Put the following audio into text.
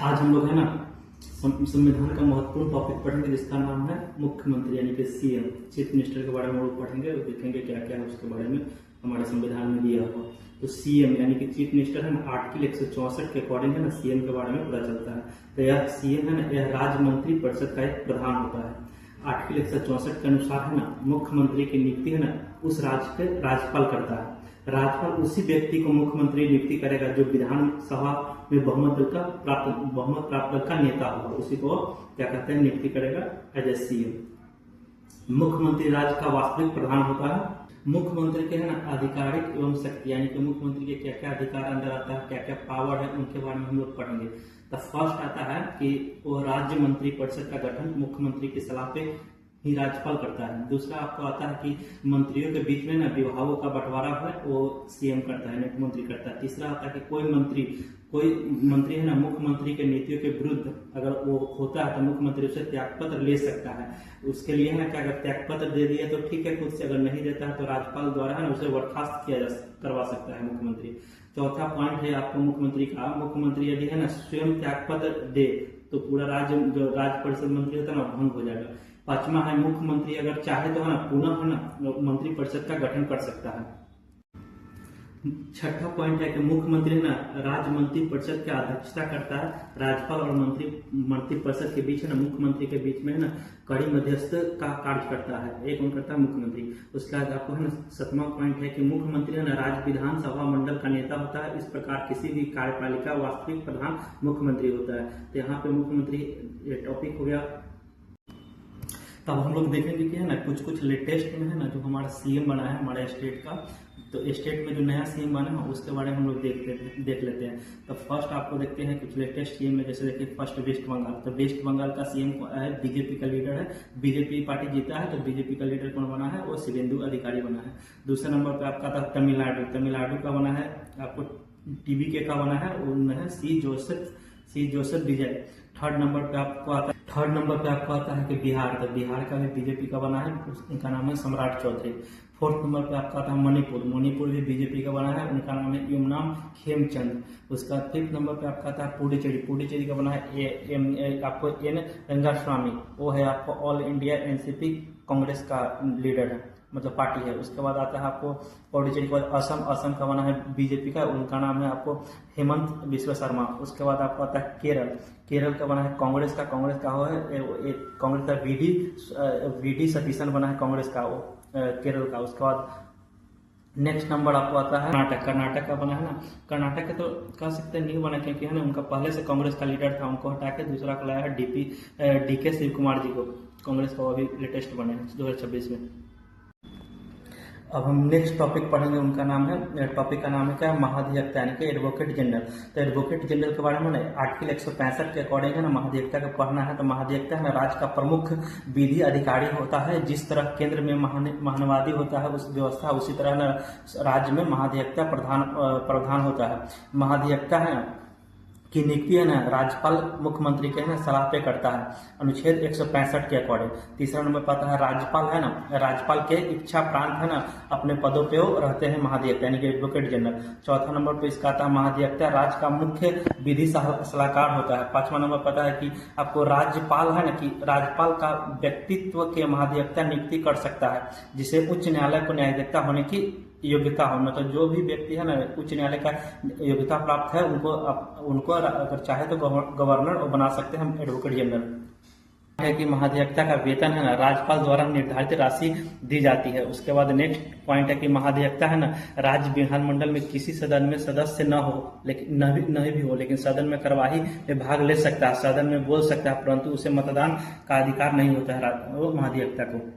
आज हम लोग है ना संविधान का महत्वपूर्ण टॉपिक पढ़ेंगे जिसका नाम है मुख्यमंत्री यानी कि सीएम, चीफ मिनिस्टर के बारे में लोग पढ़ेंगे और देखेंगे क्या क्या है उसके बारे में हमारे संविधान में दिया हुआ। तो सीएम यानी कि चीफ मिनिस्टर है ना, आर्टिकल 164 के अकॉर्डिंग है ना सीएम के बारे में पता चलता है। तो यह सीएम है ना, यह राज्य मंत्री परिषद का एक प्रधान होता है। आर्टिकल 164 के अनुसार है ना, मुख्यमंत्री की नियुक्ति है ना उस राज्य के राज्यपाल करता है। राज्यपाल उसी व्यक्ति को मुख्यमंत्री नियुक्ति करेगा जो विधानसभा में बहुमत प्राप्त का नेता होगा, उसी को क्या कहते हैं, नियुक्ति करेगा एज ए सीएम। मुख्यमंत्री राज्य का वास्तविक प्रधान होता है। मुख्यमंत्री के है ना आधिकारिक एवं शक्ति यानी कि मुख्यमंत्री के क्या क्या अधिकार अंदर आता है, क्या क्या पावर है, उनके बारे में हम लोग पढ़ेंगे। तो फर्स्ट आता है कि वो राज्य मंत्री परिषद का गठन मुख्यमंत्री की सलाह पे ही राज्यपाल करता है। दूसरा आपको आता है कि मंत्रियों के बीच में ना विभागों का बंटवारा है वो सीएम करता है, मुख्यमंत्री करता है। तीसरा आता है कि कोई मंत्री है ना मुख्यमंत्री के नीतियों के विरुद्ध अगर वो होता है तो मुख्यमंत्री उसे त्यागपत्र ले सकता है। उसके लिए है ना क्या, अगर त्यागपत्र दे दिया तो ठीक है खुद से, अगर नहीं देता है तो राज्यपाल द्वारा है ना उसे बर्खास्त करवा सकता है मुख्यमंत्री। चौथा पॉइंट है आपको मुख्यमंत्री का, मुख्यमंत्री यदि है ना स्वयं त्यागपत्र दे तो पूरा जो राज्य परिषद मंत्री होता है ना भंग हो जाएगा। पांचवा है मुख्यमंत्री अगर चाहे तो है ना पुनः है ना मंत्री परिषद का गठन कर सकता है। छठा पॉइंट है कि मुख्यमंत्री ना राज्य मंत्री परिषद की अध्यक्षता करता है। राज्यपाल और मंत्री परिषद के बीच है ना, मुख्यमंत्री के बीच में है ना कड़ी मध्यस्थ का कार्य करता है, एक कौन करता है, मुख्यमंत्री। उसके बाद आपको है ना सातवां पॉइंट है कि मुख्यमंत्री है ना राज्य विधानसभा मंडल का नेता होता है। इस प्रकार किसी भी कार्यपालिका वास्तविक प्रधान मुख्यमंत्री होता है। तो यहाँ पे मुख्यमंत्री ये टॉपिक हो गया। तब हम लोग देखेंगे कि है ना कुछ लेटेस्ट में है ना जो हमारा सीएम बना है हमारे स्टेट का, तो स्टेट में जो नया सीएम बना है उसके बारे में हम लोग देख लेते हैं। तो फर्स्ट आपको देखते हैं कुछ लेटेस्ट सीएम में, जैसे देखिए फर्स्ट वेस्ट बंगाल। तो वेस्ट बंगाल का सीएम है बीजेपी का लीडर है, बीजेपी पार्टी जीता है तो बीजेपी का लीडर कौन बना है, वो शुभेंदु अधिकारी बना है। दूसरे नंबर पर आपका था तमिलनाडु का बना है आपको टीवीके का बना है, उनमें है सी जोसेफ विजय। थर्ड नंबर पे आपको आता है कि बिहार, तो बिहार का भी बीजेपी का बना है, उनका नाम है सम्राट चौधरी। फोर्थ नंबर पे आपका आता है मणिपुर भी बीजेपी का बना है, उनका नाम है युमनाम खेमचंद। उसका फिफ्थ नंबर पे आपका आता है पुडुचेरी का बना है आपको एन रंगास्वामी, वो है आपको ऑल इंडिया एनसीपी कांग्रेस का लीडर है, मतलब पार्टी है। उसके बाद आता है आपको पुडुचेरी के बाद असम का बना है बीजेपी का, उनका नाम है आपको हेमंत बिस्वा शर्मा। उसके बाद आपको आता है केरल का बना है कांग्रेस का हो है कांग्रेस का वीडी सतीशन बना है कांग्रेस का वो केरल का। उसके बाद नेक्स्ट नंबर आपको आता है कर्नाटक का बना है ना। कर्नाटक के तो कह सकते हैं न्यू बना, क्योंकि है ना उनका पहले से कांग्रेस का लीडर था, उनको हटा के दूसरा को लाया है डीके शिव कुमार जी को, कांग्रेस का अभी लेटेस्ट बने 2026 में। अब हम नेक्स्ट टॉपिक पढ़ेंगे, उनका नाम है, टॉपिक का नाम है क्या, महाधिवक्ता यानी कि एडवोकेट जनरल। तो एडवोकेट जनरल के बारे में आर्टिकल 165 के अकॉर्डिंग है ना महाधिवक्ता का पढ़ना है। तो महाधिवक्ता है ना राज्य का प्रमुख विधि अधिकारी होता है। जिस तरह केंद्र में महानवादी होता है उस व्यवस्था, उसी तरह ना राज्य में महाधिवक्ता प्रधान होता है। महाधिवक्ता है ना की नियुक्ति है ना राज्यपाल मुख्यमंत्री के है ना सलाह पे करता है, अनुच्छेद 165 के अकॉर्डिंग। तीसरा नंबर पर आता है राज्यपाल है ना, राज्यपाल के इच्छा प्रांत है ना अपने पदों पे रहते हैं महाधिवक्ता यानी कि एडवोकेट जनरल। चौथा नंबर पे इसका आता है महाधिवक्ता राज्य का मुख्य विधि सलाहकार होता है। पांचवा नंबर पता है कि आपको राज्यपाल है ना कि राज्यपाल का व्यक्तित्व के महाधिवक्ता नियुक्ति कर सकता है, जिसे उच्च न्यायालय को न्यायाधिवक्ता होने की योग्यता हो। मतलब जो भी व्यक्ति है ना उच्च न्यायालय का योग्यता प्राप्त है उनको अगर चाहे तो गवर्नर बना सकते हैं हम एडवोकेट जनरल। है कि महाधिवक्ता का वेतन है ना राज्यपाल द्वारा निर्धारित राशि दी जाती है। उसके बाद नेक्स्ट पॉइंट है कि महाधिवक्ता है ना राज्य विधानमंडल में किसी सदन में सदस्य न हो, लेकिन नहीं भी हो, लेकिन सदन में कार्यवाही में भाग ले सकता है, सदन में बोल सकता है, परंतु उसे मतदान का अधिकार नहीं होता है वो महाधिवक्ता को।